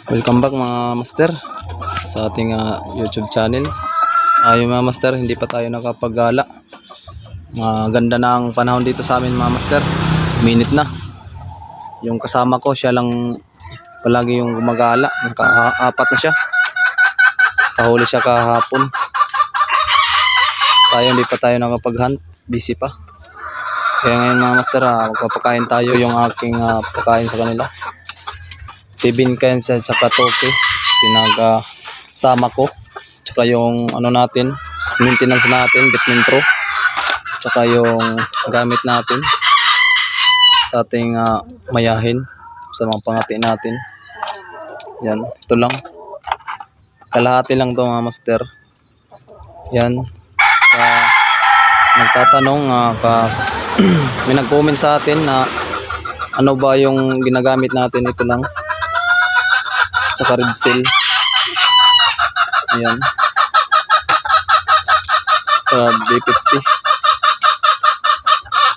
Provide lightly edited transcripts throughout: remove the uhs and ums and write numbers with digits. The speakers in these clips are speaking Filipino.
Welcome back mga master sa ating YouTube channel. Yung mga master, hindi pa tayo nakapaggala. Maganda na ang panahon dito sa amin mga master. Minute na. Yung kasama ko, siya lang palagi yung gumagala. Naka-apat na siya. Kahuli siya kahapon. Tayo hindi pa tayo nakapag-hunt. Busy pa. Kaya ngayon mga master, magpapakain tayo yung aking pagkain sa kanila. 7 cans at saka toke pinagsama ko, tsaka yung ano natin, maintenance natin, Bitmin Pro, tsaka yung gamit natin sa ating mayahin sa mga pangati natin. Yan, ito lang, kalahati lang to mga master. Yan, sa nagtatanong may nag-comment sa atin na ano ba yung ginagamit natin, ito lang, tsaka red seal. Ayan, sa B50.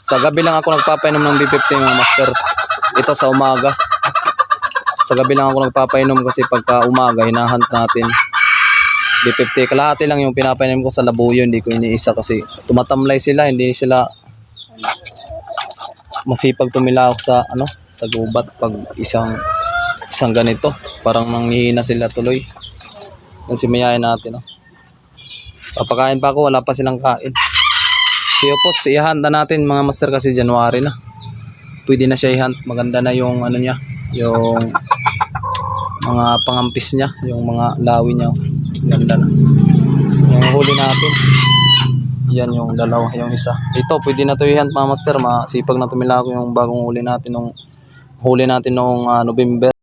Sa gabi lang ako nagpapainom ng B50 mga master. Ito sa umaga. Sa gabi lang ako nagpapainom kasi pagka umaga hinahunt natin B50. Kalahati lang yung pinapainom ko sa labuyo, hindi ko iniisa kasi tumatamlay sila, hindi sila masipag tumilawak sa sa gubat pag isang ganito, parang nanghihina sila tuloy. Yan si mayayain natin, papakain pa ako, wala pa silang kain. Si Opos, i-hunt natin mga master kasi January na, pwede na siya i-hunt. Maganda na yung niya, yung mga pangampis niya, yung mga lawi niya, ganda na. Yung huli natin, yan yung dalawa, yung isa ito pwede na to i-hunt mga master. Masipag na tumilako yung bagong huli natin noong November.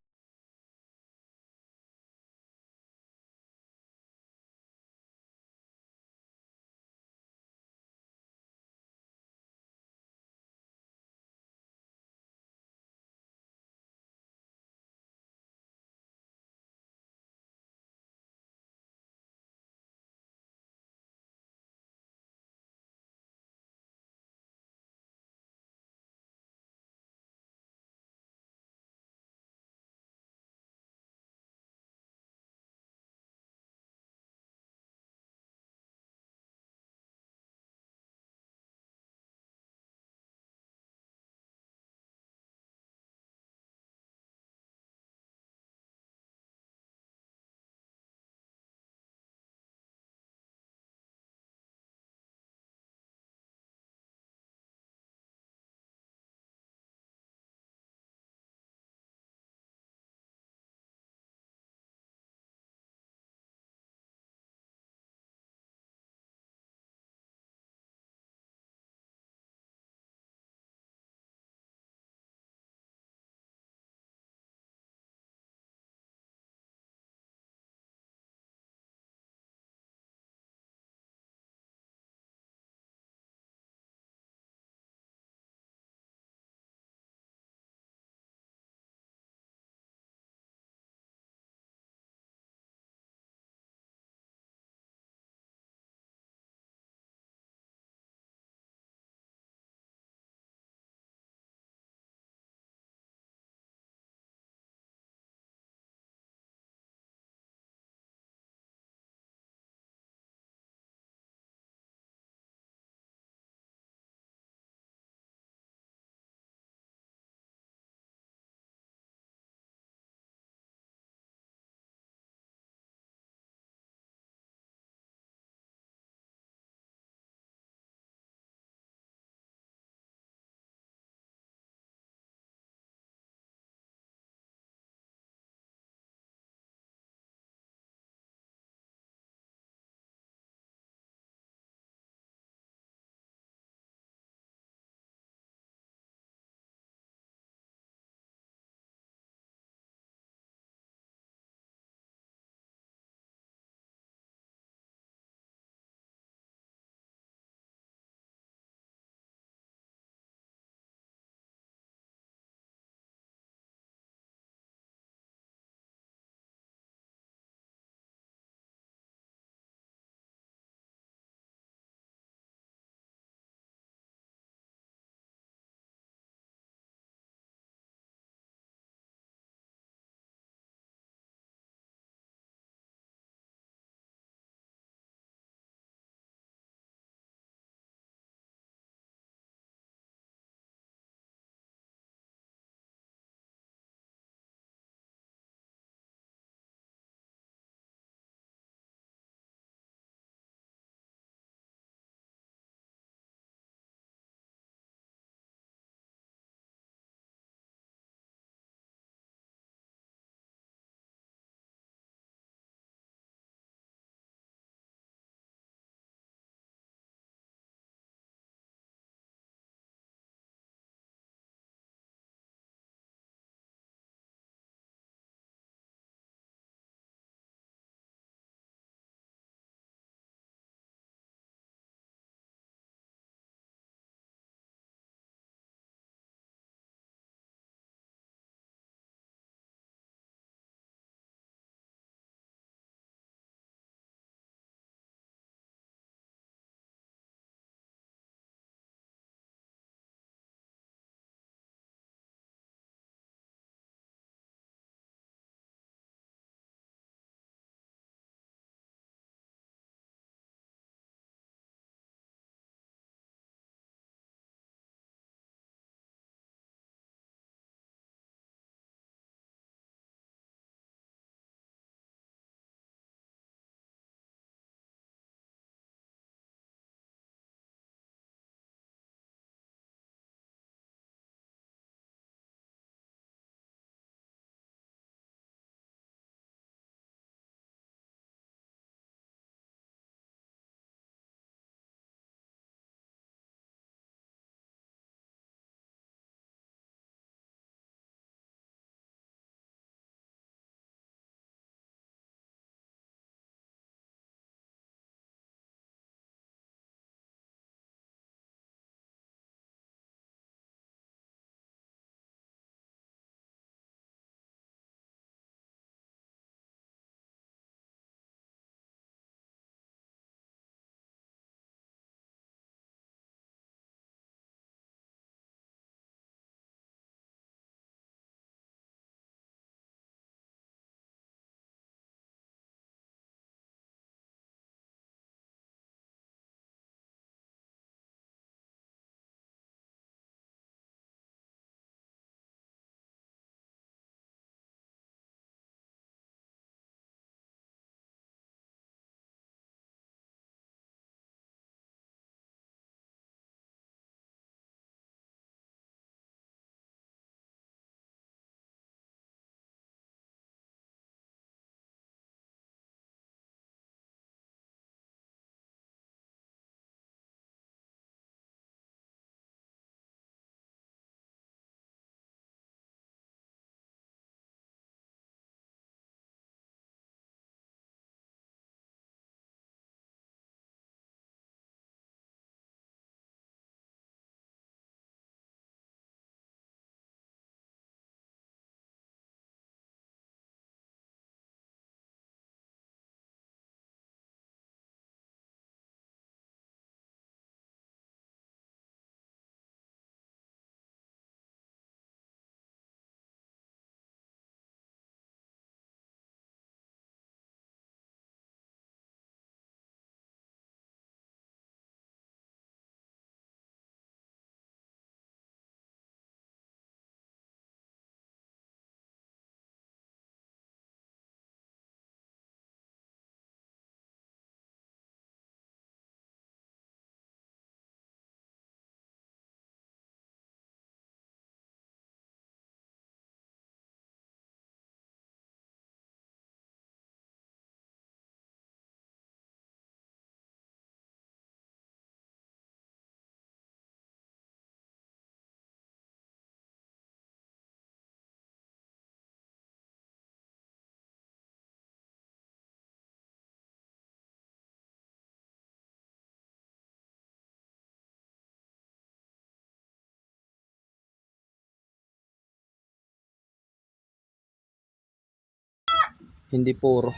hindi puro.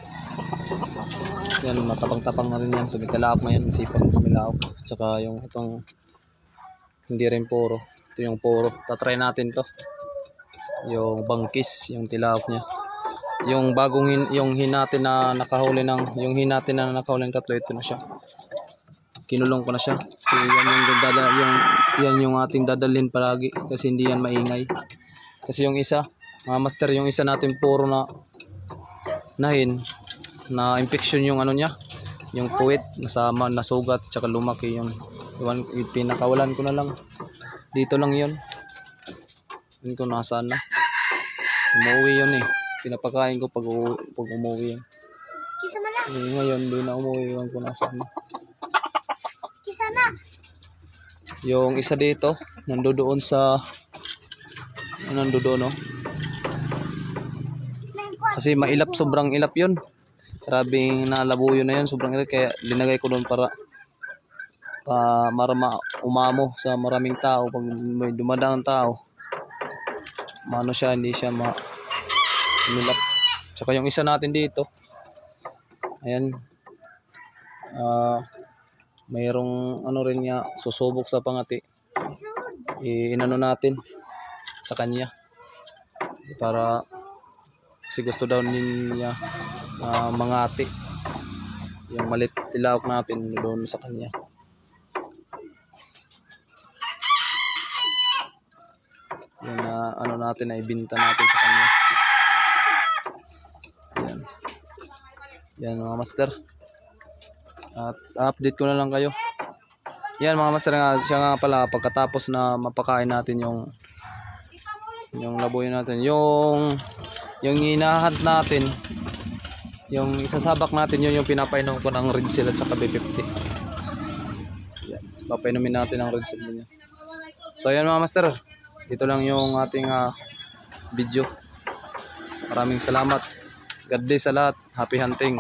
Yan, matapang-tapang na rin yan. Tumitilaok na yan, sipag tumilaok. Tsaka yung itong hindi rin puro. Ito yung puro. Tatry natin to. Yung bangkis, yung tilaok niya. Yung bagong yung hinatin na nakahuli ng tatlo, ito na siya. Kinulong ko na siya. Kasi yan yung ating dadalhin palagi kasi hindi yan maingay. Kasi yung isa, mga master, yung isa natin puro na nahin na infection yung ano niya, yung puwit, nasama, nasugat, tsaka lumaki yung pinakawalan ko na lang. Dito lang yun. Yun ko nasaan na. Umuwi yun eh. Pinapakain ko pag umuwi yun. Kisa na lang. Ngayon, hindi na umuwi yun ko nasaan na. Kisa na. Yung isa dito, nandoon no? Kasi mailap, sobrang ilap yun. Grabing nalabuyo na yun, sobrang ilap. Kaya linagay ko doon para umamo sa maraming tao. Pag may dumadang tao, mano siya, hindi siya milap. Tsaka yung isa natin dito, ayan, mayroong ano rin niya, susubok sa pangati. Inano natin sa kanya para kasi gusto daw niya mangati. Yung malit tilaok natin doon sa kanya. Yan na ano natin na ibinta natin sa kanya. Yan. Yan mga master. At update ko na lang kayo. Yan mga master, siya nga pala pagkatapos na mapakain natin yung labuyo natin, yung hinahunt natin, yung isasabak natin, yun yung pinapainom ko ng Red Seal at saka B50. Yan, papainumin natin ang Red Seal niya. So yan mga master, ito lang yung ating video. Maraming salamat. God bless sa lahat. Happy hunting.